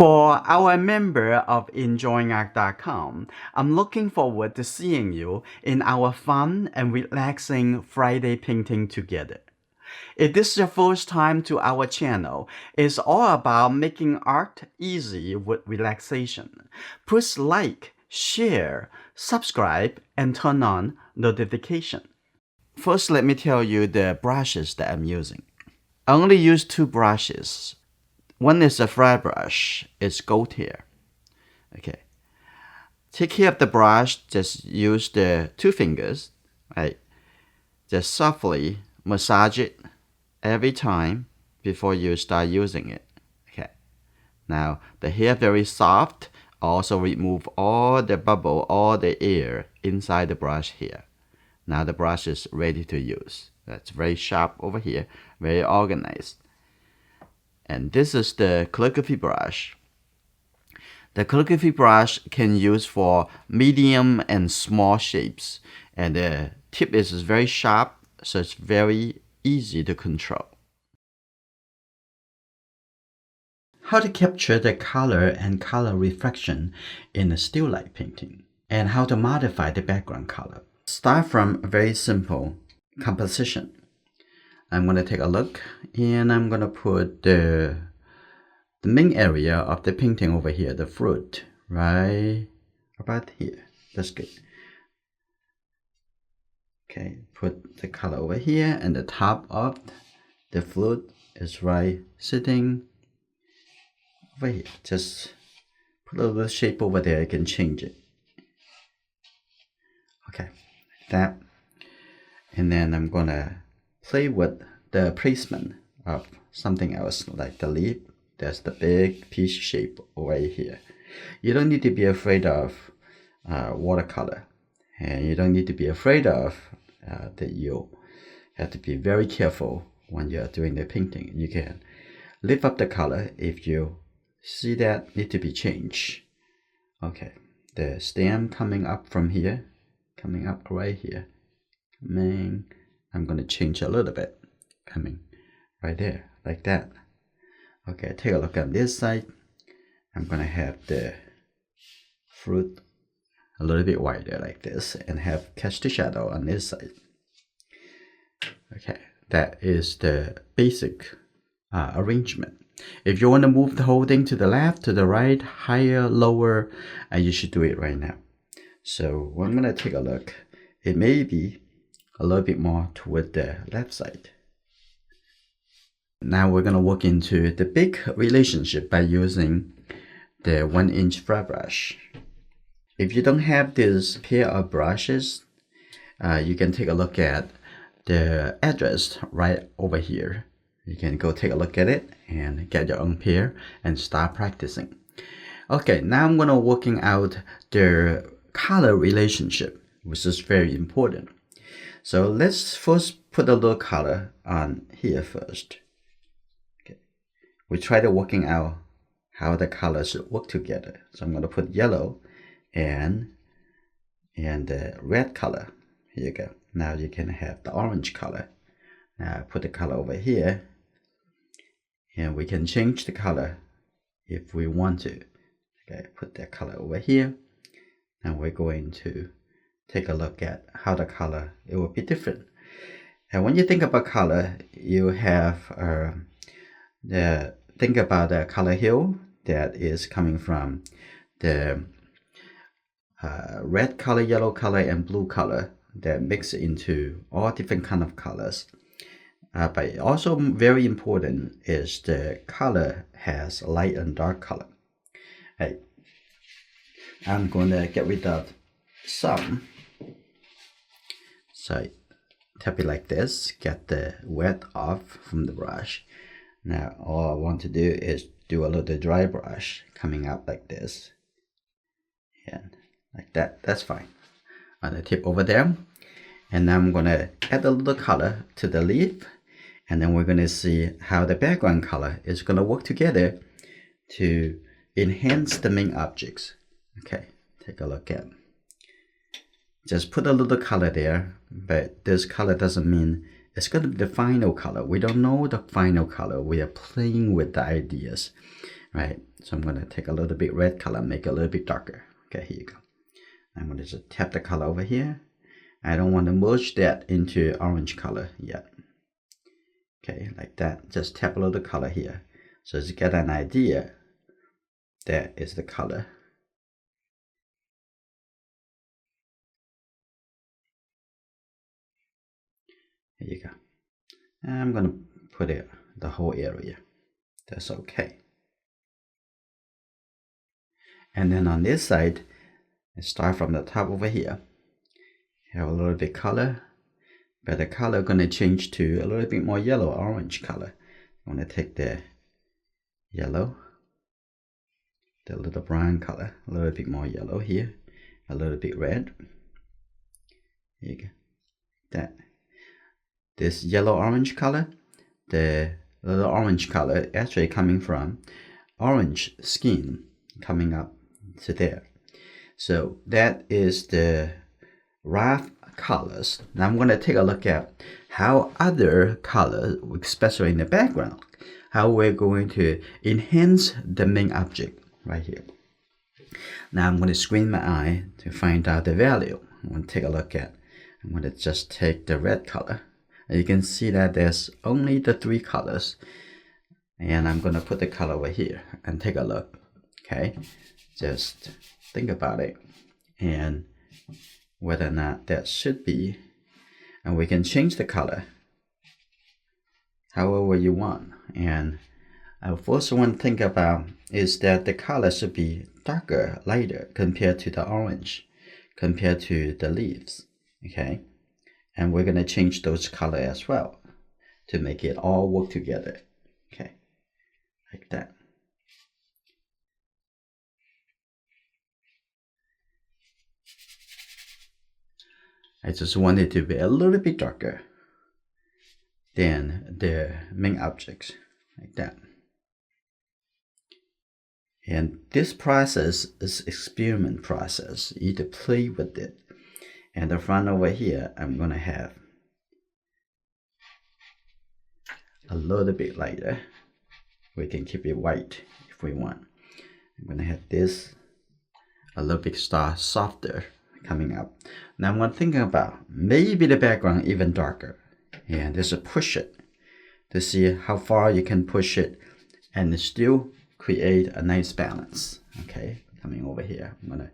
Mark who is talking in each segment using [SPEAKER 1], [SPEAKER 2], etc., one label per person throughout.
[SPEAKER 1] For our member of enjoyingart.com, I'm looking forward to seeing you in our fun and relaxing Friday painting together. If this is your first time to our channel, it's all about making art easy with relaxation. Push like, share, subscribe, and turn on notification. First, let me tell you the brushes that I'm using. I only use two brushes. One is a flat brush. It's gold here. Okay. Take care of the brush. Just use the two fingers. Right. Just softly massage it every time before you start using it. Okay. Now the hair very soft. Also remove all the bubble, all the air inside the brush here. Now the brush is ready to use. That's very sharp over here. Very organized. And this is the calligraphy brush. The calligraphy brush can use for medium and small shapes. And the tip is very sharp, so it's very easy to control. How to capture the color and color reflection in a still life painting. And how to modify the background color. Start from a very simple composition. I'm going to take a look and I'm going to put the main area of the painting over here, the fruit, right about here. That's good. Okay, put the color over here and the top of the fruit is right sitting over here. Just put a little shape over there, you can change it. Okay, that. And then I'm gonna play with the placement of something else like the leaf. There's the big piece shape over here. You don't need to be afraid of watercolor, and you don't need to be afraid of that you have to be very careful when you're doing the painting. You can lift up the color if you see that need to be changed. Okay, the stem coming up from here, coming up right here. I'm going to change a little bit, coming right there, like that. Okay, take a look at this side. I'm going to have the fruit a little bit wider like this and have catch the shadow on this side. Okay, that is the basic arrangement. If you want to move the whole thing to the left, to the right, higher, lower, you should do it right now. So I'm going to take a look. It may be a little bit more toward the left side. Now we're going to work into the big relationship by using the 1-inch flat brush. If you don't have this pair of brushes, you can take a look at the address right over here. You can go take a look at it and get your own pair and start practicing. Okay, now I'm going to working out the color relationship, which is very important. So let's first put a little color on here first. Okay. We try to working out how the colors should work together. So I'm going to put yellow and the red color. Here you go. Now you can have the orange color. Now put the color over here. And we can change the color if we want to. Okay, put that color over here. And we're going to take a look at how the color, it will be different. And when you think about color, you have think about the color hue that is coming from the red color, yellow color, and blue color that mix into all different kind of colors. But also very important is the color has light and dark color. Hey, I'm going to get rid of some. So tap it like this, get the wet off from the brush. Now all I want to do is do a little dry brush coming up like this. And like that, that's fine. On the tip over there. And now I'm going to add a little color to the leaf. And then we're going to see how the background color is going to work together to enhance the main objects. Okay, take a look at. Just put a little color there, but this color doesn't mean it's going to be the final color. We don't know the final color. We are playing with the ideas. right? So I'm gonna take a little bit red color, make it a little bit darker. Okay, here you go. I'm gonna just tap the color over here. I don't want to merge that into orange color yet. Okay, like that. Just tap a little color here. So to get an idea, that is the color. Here you go. And I'm gonna put it the whole area. That's okay. And then on this side, I start from the top over here. Have a little bit color, but the color gonna change to a little bit more yellow, orange color. I'm gonna take the yellow, the little brown color, a little bit more yellow here, a little bit red. Here you go. That. This yellow orange color, the little orange color actually coming from orange skin coming up to there. So that is the rough colors. Now I'm going to take a look at how other colors, especially in the background, how we're going to enhance the main object right here. Now I'm going to screen my eye to find out the value. I'm going to take a look at, I'm going to just take the red color. And you can see that there's only the 3 colors. And I'm going to put the color over here and take a look. Okay, just think about it and whether or not that should be, and we can change the color however you want. And I first want to think about is that the color should be darker, lighter compared to the orange, compared to the leaves. Okay, and we're going to change those color as well to make it all work together. Okay, like that. I just want it to be a little bit darker than the main objects, like that. And this process is experiment process. You need to play with it. And the front over here, I'm gonna have a little bit lighter. We can keep it white if we want. I'm gonna have this a little bit softer coming up. Now I'm thinking about maybe the background even darker, and just push it to see how far you can push it and still create a nice balance. Okay, coming over here, I'm gonna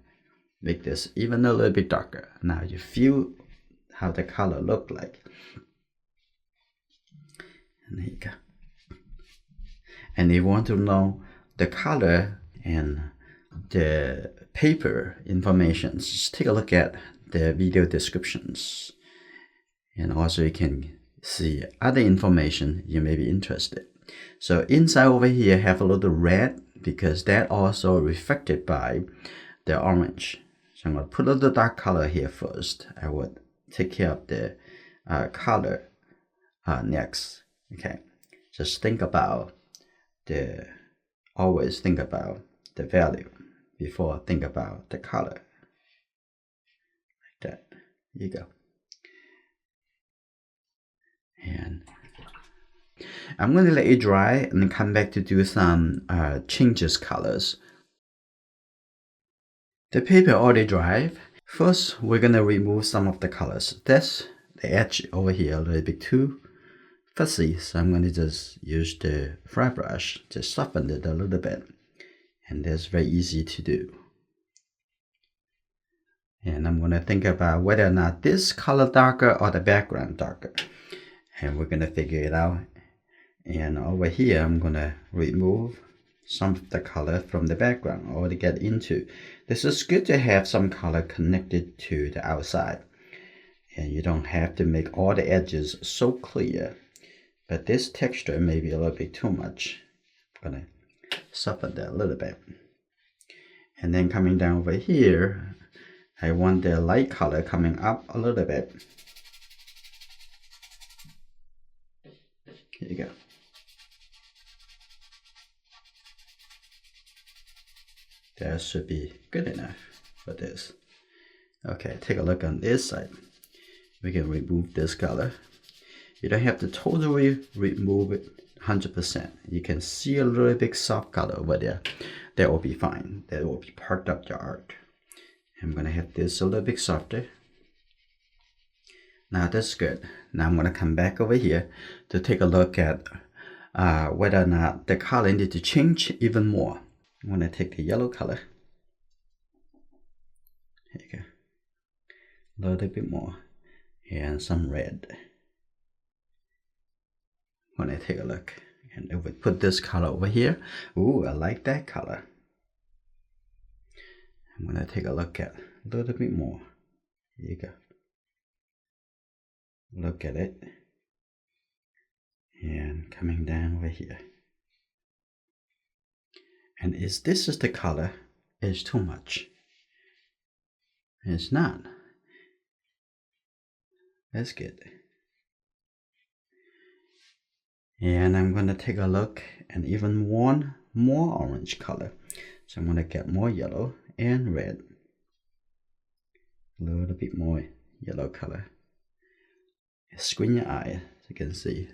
[SPEAKER 1] make this even a little bit darker. Now you feel how the color look like, and there you go. And if you want to know the color and the paper information, just take a look at the video descriptions, and also you can see other information you may be interested. So inside over here have a little red because that also reflected by the orange. So I'm going to put a little dark color here first. I would take care of the color next. Okay, just think about always think about the value before think about the color. Like that. Here you go. And I'm going to let it dry and then come back to do some changes colors. The paper already dried. First, we're going to remove some of the colors. That's the edge over here a little bit too fuzzy, so I'm going to just use the flat brush to soften it a little bit. And that's very easy to do. And I'm going to think about whether or not this color darker or the background darker. And we're going to figure it out. And over here, I'm going to remove some of the color from the background or to get into. This is good to have some color connected to the outside. And you don't have to make all the edges so clear. But this texture may be a little bit too much. I'm going to soften that a little bit. And then coming down over here, I want the light color coming up a little bit. Here you go. That should be good enough for this. Okay, take a look on this side. We can remove this color. You don't have to totally remove it 100%. You can see a little bit soft color over there. That will be fine. That will be part of your art. I'm gonna have this a little bit softer. Now that's good. Now I'm gonna come back over here to take a look at whether or not the color needs to change even more. I'm gonna take the yellow color. Here you go. A little bit more. And some red. I'm gonna take a look. And if we put this color over here, ooh, I like that color. I'm gonna take a look at a little bit more. Here you go. Look at it. And coming down over here. And if this is the color, it's too much. It's not. That's good. And I'm gonna take a look and even one more orange color. So I'm gonna get more yellow and red. A little bit more yellow color. Squint your eye so you can see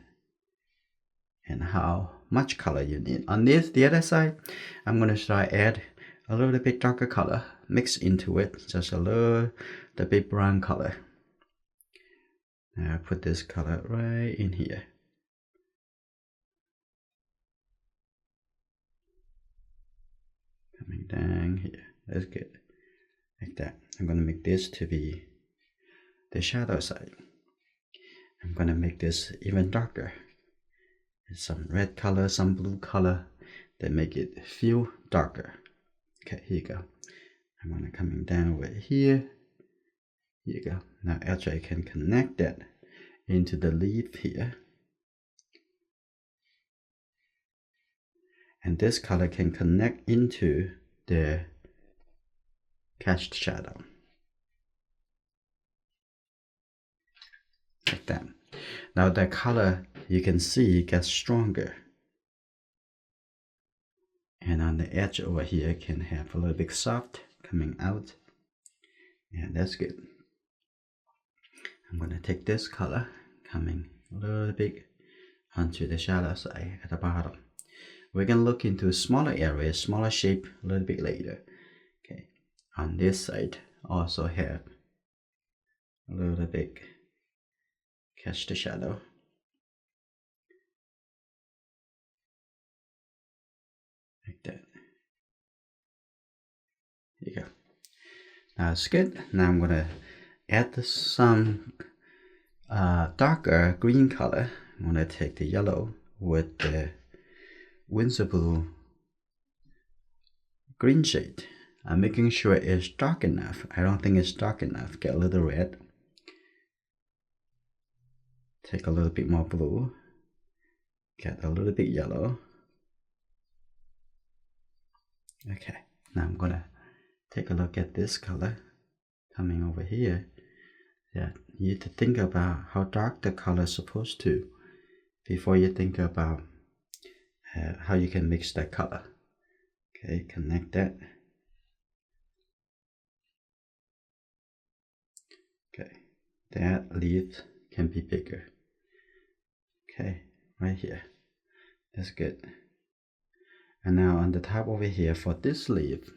[SPEAKER 1] and how much color you need. On this, the other side, I'm gonna start add a little bit darker color, mix into it, just a little bit brown color. Now I put this color right in here. Coming down here, that's good, like that. I'm gonna make this to be the shadow side. I'm gonna make this even darker. Some red color, some blue color that make it feel darker. Okay, here you go. I'm gonna coming down over here. Here you go. Now actually I can connect that into the leaf here. And this color can connect into the cast shadow. Like that. Now the color you can see gets stronger. And on the edge over here can have a little bit soft coming out. And that's good. I'm gonna take this color coming a little bit onto the shadow side at the bottom. We're gonna look into smaller areas, smaller shape a little bit later. Okay, on this side also have a little bit catch the shadow. Like that. There you go. Now it's good. Now I'm gonna add some darker green color. I'm gonna take the yellow with the Windsor blue green shade. I'm making sure it's dark enough. I don't think it's dark enough. Get a little red. Take a little bit more blue. Get a little bit yellow. Okay, now I'm gonna take a look at this color coming over here. Yeah, you need to think about how dark the color is supposed to before you think about how you can mix that color. Okay, connect that. Okay, that leaf can be bigger. Okay, right here. That's good. And now on the top over here for this leaf,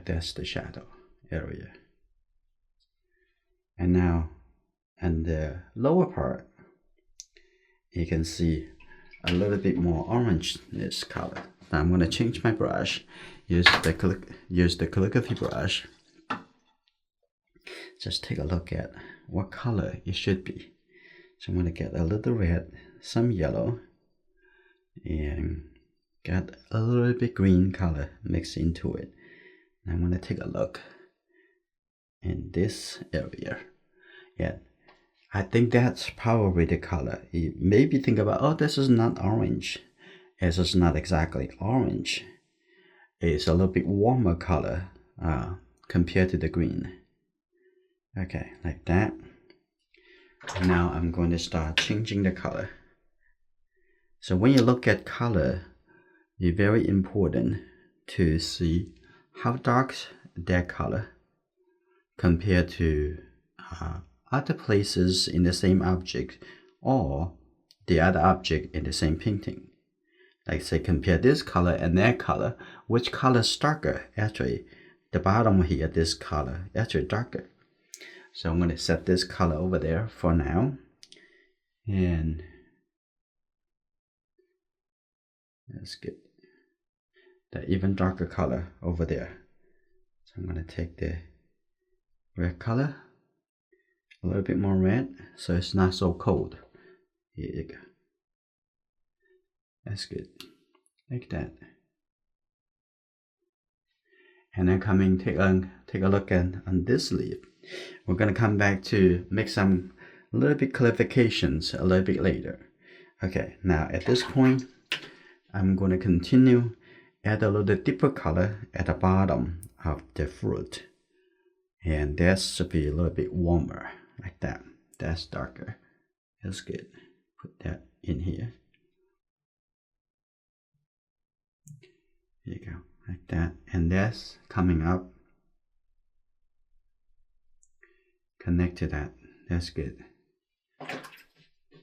[SPEAKER 1] that's the shadow area. And now on the lower part, you can see a little bit more orange this color. Now I'm going to change my brush. Use the calligraphy brush. Just take a look at what color it should be. So I'm going to get a little red, some yellow, and get a little bit green color mixed into it. And I'm going to take a look in this area. Yeah, I think that's probably the color. You maybe think about, oh, this is not orange. This is not exactly orange. It's a little bit warmer color compared to the green. Okay, like that. Now I'm going to start changing the color. So when you look at color, it's very important to see how dark that color compared to other places in the same object or the other object in the same painting. Like say compare this color and that color, which color is darker? Actually, the bottom here, this color, actually darker. So I'm going to set this color over there for now. And let's get the even darker color over there. So I'm going to take the red color, a little bit more red, so it's not so cold. Here you go. That's good. Like that. And then take a look on this leaf. We're going to come back to make some little bit clarifications a little bit later. Okay, now at this point, I'm going to continue add a little deeper color at the bottom of the fruit. And that should be a little bit warmer, like that. That's darker. That's good. Put that in here. There you go, like that. And that's coming up. Connect to that. That's good.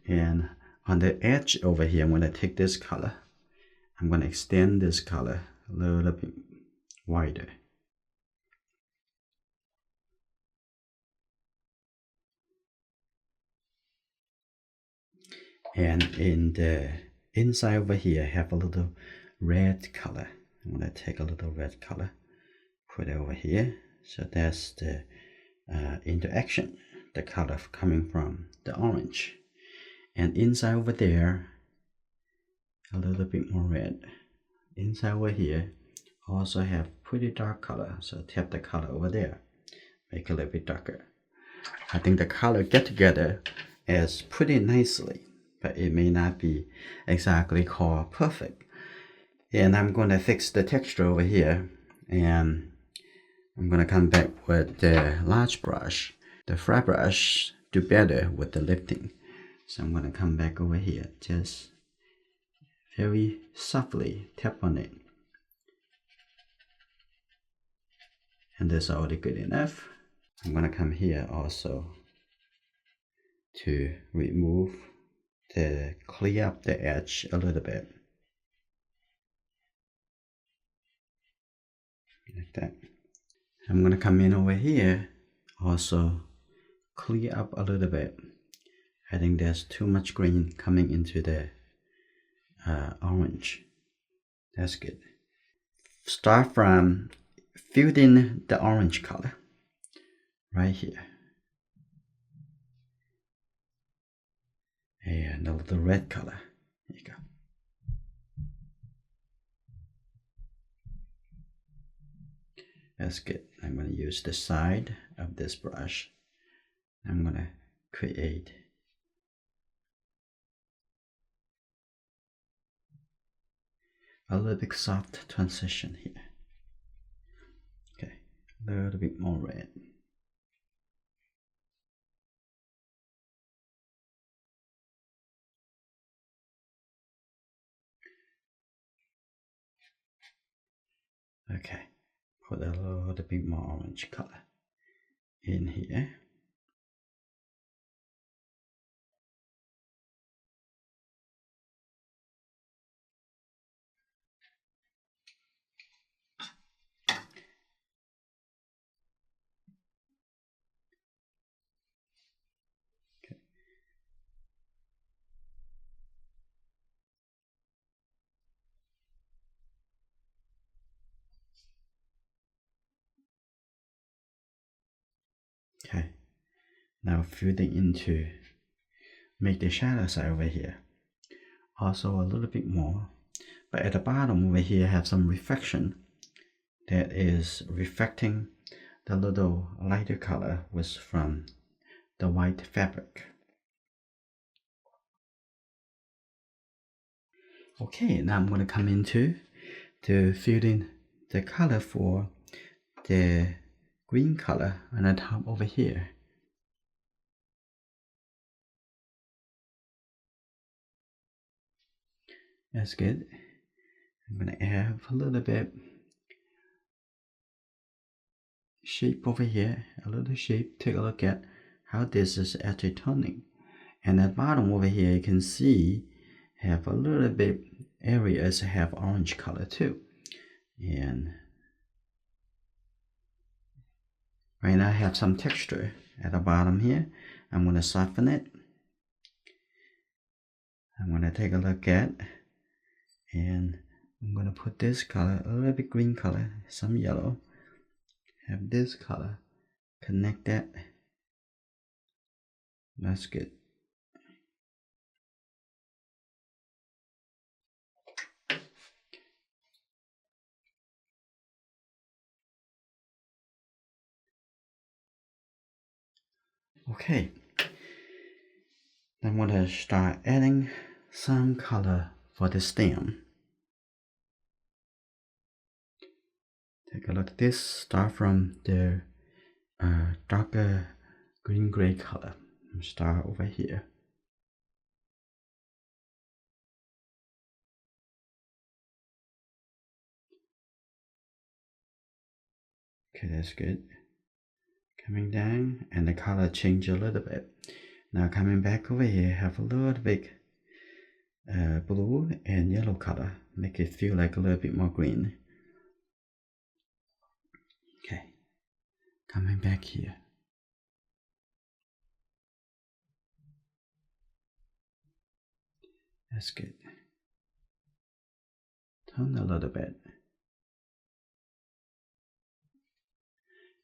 [SPEAKER 1] And on the edge over here, I'm going to take this color. I'm going to extend this color a little bit wider. And in the inside over here, I have a little red color. I'm going to take a little red color, put it over here. So that's the interaction, the color coming from the orange. And inside over there, a little bit more red. Inside over here, also have pretty dark color. So tap the color over there, make it a little bit darker. I think the color get together as pretty nicely, but it may not be exactly called perfect. And I'm going to fix the texture over here, and I'm going to come back with the large brush. The flat brush do better with the lifting. So I'm going to come back over here, just very softly tap on it. And that's already good enough. I'm going to come here also to remove clear up the edge a little bit. Like that. I'm going to come in over here, also clear up a little bit. I think there's too much green coming into the orange. That's good. Start from fill in the orange color right here. And a little red color. There you go. That's good. I'm going to use the side of this brush. I'm going to create a little bit soft transition here. Okay, a little bit more red. Okay, put a little bit more orange color in here. Okay, now filling into, make the shadow side over here also a little bit more, but at the bottom over here have some reflection that is reflecting the little lighter color was from the white fabric. Okay, now I'm going to come into to fill in the color for the green color on the top over here. That's good. I'm going to add a little bit shape over here, a little shape. Take a look at how this is actually turning. And at bottom over here, you can see have a little bit areas have orange color too. And right now I have some texture at the bottom here. I'm going to soften it. I'm going to take a look at, and I'm going to put this color, a little bit green color, some yellow. Have this color, connect that. That's good. Okay, I'm going to start adding some color for the stem. Take a look at this. Start from the darker green gray color. Start over here. Okay, that's good. Coming down, and the color change a little bit. Now coming back over here, have a little bit blue and yellow color. Make it feel like a little bit more green. Okay, coming back here. That's good. Turn a little bit.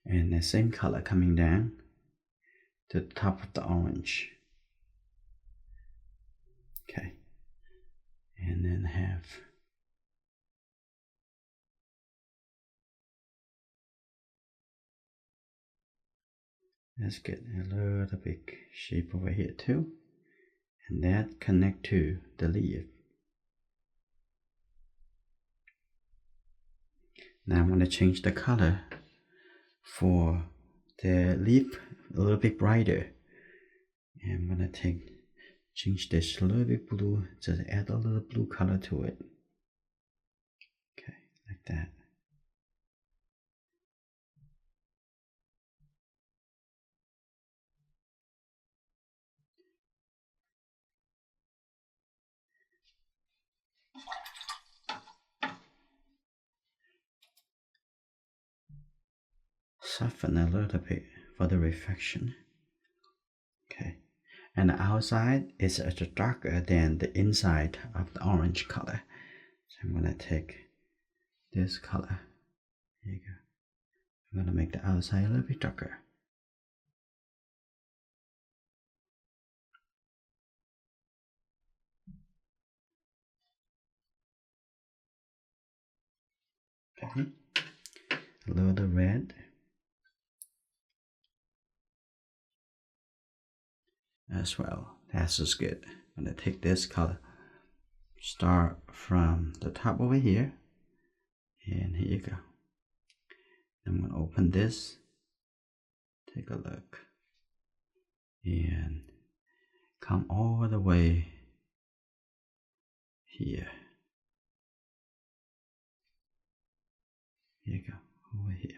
[SPEAKER 1] And the same color coming down to the top of the orange. Okay. And then have that's good. A little bit shape over here too. And that connect to the leaf. Now I'm going to change the color for the leaf a little bit brighter. And I'm going to change this a little bit blue, just add a little blue color to it. Okay, like that. Soften a little bit for the reflection. Okay, and the outside is darker than the inside of the orange color. So I'm gonna take this color. Here you go. I'm gonna make the outside a little bit darker. Okay, a little red as well. That's just good. I'm gonna take this color. Start from the top over here, and here you go. I'm gonna open this. Take a look, and come all the way here. Here you go, over here.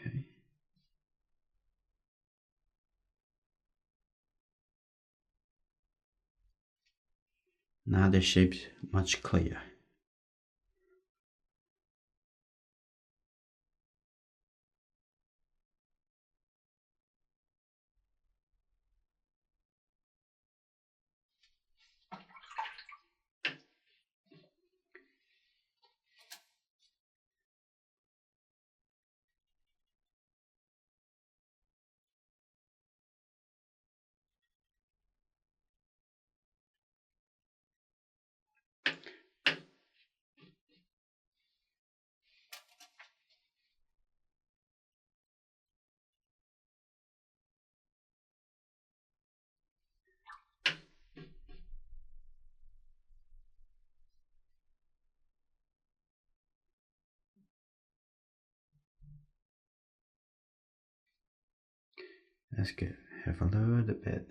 [SPEAKER 1] Okay. Now the shape's much clearer. That's good. Have a little bit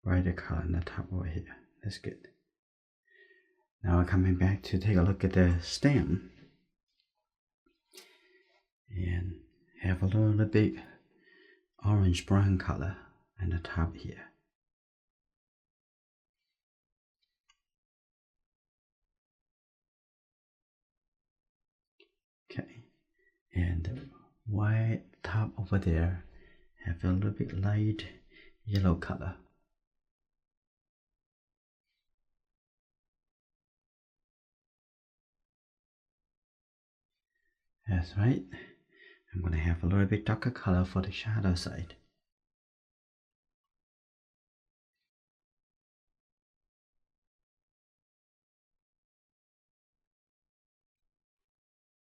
[SPEAKER 1] brighter color on the top over here. That's good. Now we're coming back to take a look at the stem and have a little bit orange brown color on the top here. Okay, and the white top over there have a little bit light yellow color. That's right. I'm going to have a little bit darker color for the shadow side.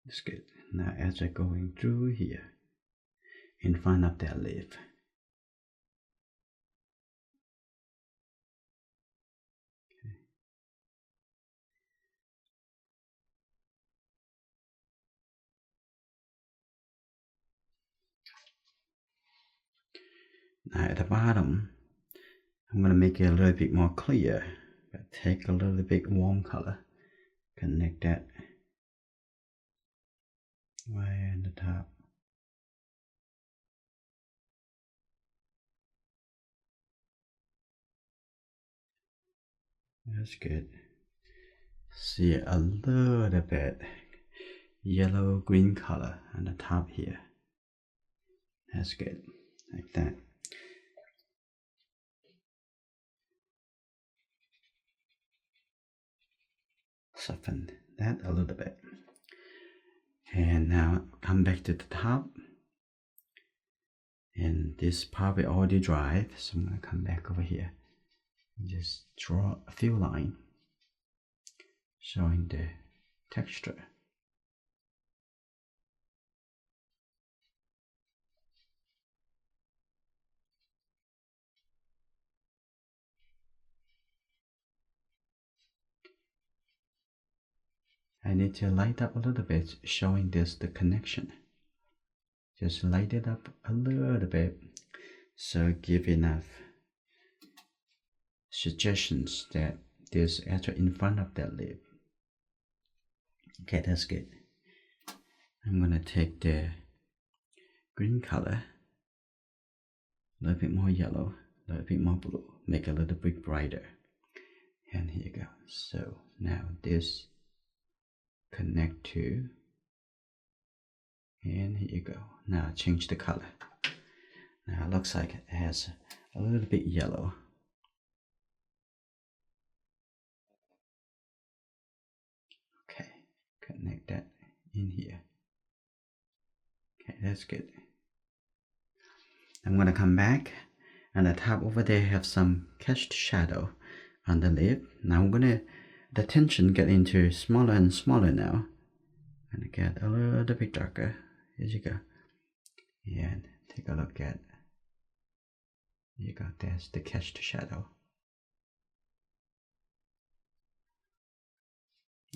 [SPEAKER 1] That's good. Now as I'm going through here, in front of that leaf. Okay. Now at the bottom, I'm going to make it a little bit more clear. But take a little bit warm color, connect that right on the top. That's good. See a little bit yellow green color on the top here. That's good, like that. Soften that a little bit. And now come back to the top. And this part will already dried, so I'm going to come back over here and just draw a few lines showing the texture. I need to light up a little bit, showing this the connection. Just light it up a little bit, so give enough suggestions that this actually in front of that lip. Okay, that's good. I'm gonna take the green color, a little bit more yellow, a little bit more blue, make it a little bit brighter. And here you go. So now this connect to, and here you go. Now change the color. Now it looks like it has a little bit yellow. Okay, connect that in here. Okay, that's good. I'm gonna come back, and the top over there have some cast shadow on the lip. Now I'm gonna the tension get into smaller and smaller now, and get a little bit darker. Here you go. And take a look at. You got this, the cast shadow.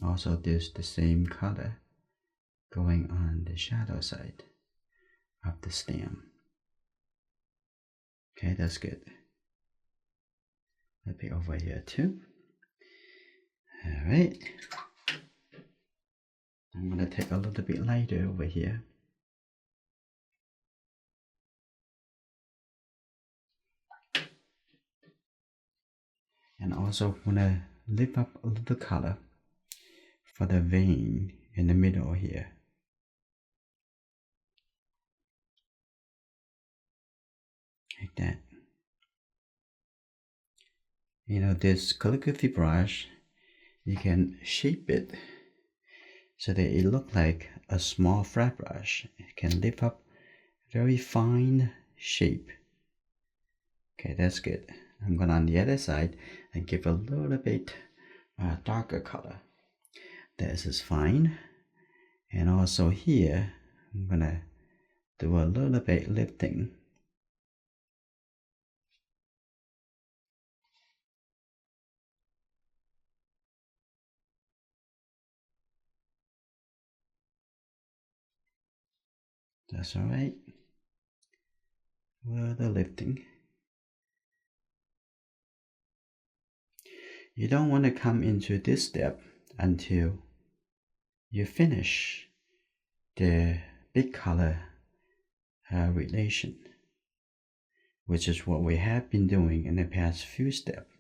[SPEAKER 1] Also, there's the same color going on the shadow side of the stem. Okay, that's good. Let me over here too. All right. I'm gonna take a little bit lighter over here. And also wanna lift up a little color for the vein in the middle here. Like that. You know, this calligraphy brush, you can shape it so that it look like a small flat brush. It can lift up very fine shape. Okay, that's good. I'm gonna on the other side and give a little bit darker color. This is fine. And also here, I'm gonna do a little bit lifting. That's all right. Well, the lifting. You don't want to come into this step until you finish the big color relation, which is what we have been doing in the past few steps.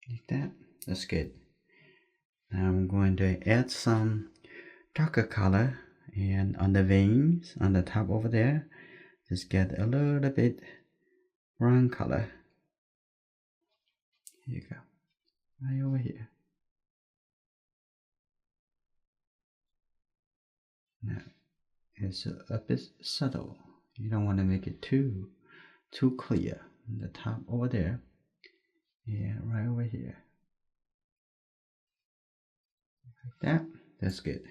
[SPEAKER 1] Like that. That's good. Now I'm going to add some darker color, and on the veins on the top over there, just get a little bit brown color. Here you go, right over here. Now it's a bit subtle. You don't want to make it too clear. On the top over there, yeah, right over here, like that. That's good.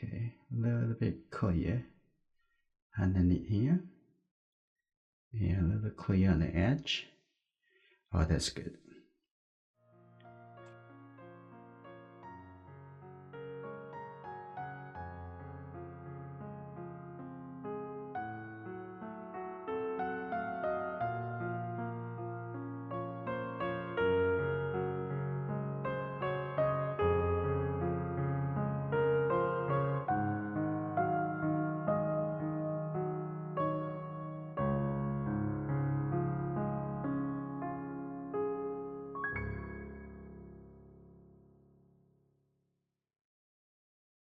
[SPEAKER 1] Okay, a little bit clear underneath here. Yeah, a little clear on the edge. Oh, that's good.